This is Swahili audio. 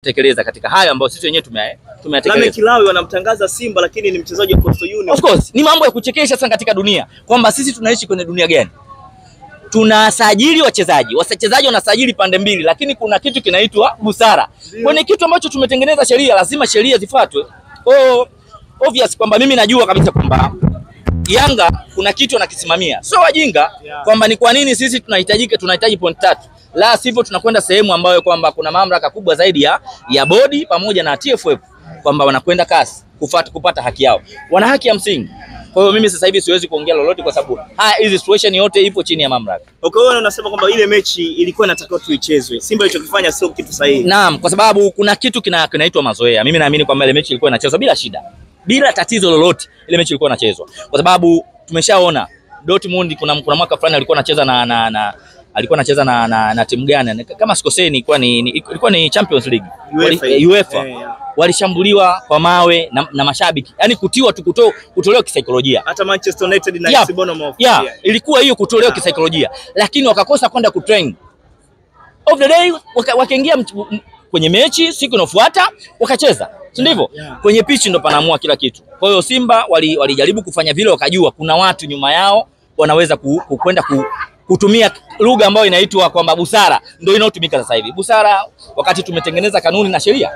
tekeleza katika hayo ambayo sisi wenyewe tumeyatekeleza. Lameck Lawi wanamtangaza Simba lakini ni mchezaji wa Coastal Union. Of course, ni mambo ya kuchekesha sana katika dunia. Kwamba sisi tunaishi kwenye dunia gani? Tunasajili wachezaji wanasajili pande mbili, lakini kuna kitu kinaitwa busara. Kwenye kitu ambacho tumetengeneza sheria, lazima sheria zifuatwe. Obvious kwamba mimi najua kabisa kwamba Yanga kuna kitu anakisimamia. Sio wajinga kwamba ni kwa nini sisi tunahitaji point 3. La sivyo tunakwenda sehemu ambayo kwamba kuna mamlaka kubwa zaidi ya bodi pamoja na TFF kwamba wanakwenda kasi kupata haki yao. Wana haki ya msingi. Kwa hiyo mimi sasa hivi siwezi kuongea lolote kwa sababu hizi situation yote ipo chini ya mamlaka. Okay, wewe unasema kwamba ile mechi ilikuwa inatakiwa tuichezwe. Simba ilichokifanya sio kitu sahihi. Naam, kwa sababu kuna kitu kinaitwa mazoea. Mimi naamini kwamba ile mechi ilikuwa inachezwa bila shida. Bila tatizo lolote ile mechi ilikuwa inachezwa. Kwa sababu tumeshaona Dortmund kuna mwaka fulani alikuwa anacheza na timu gani? Kama sikoseni ilikuwa ni Champions League. UEFA. Walishambuliwa kwa mawe na mashabiki. Yaani kutiwa tu kutolewa kisaikolojia. Hata Manchester United na FC Bournemouth. Ilikuwa hiyo kutolewa kisaikolojia, lakini wakakosa kwenda kutrain. Of the day wakaingia kwenye mechi siku inayofuata wakacheza. Si ndivyo? Kwenye pitch ndo panaamua kila kitu. Kwa hiyo Simba walijaribu kufanya vile, wakajua kuna watu nyuma yao wanaweza kwenda kutumia lugha ambayo inaitwa kwamba busara ndio inayotumika sasa hivi. Busara wakati tumetengeneza kanuni na sheria.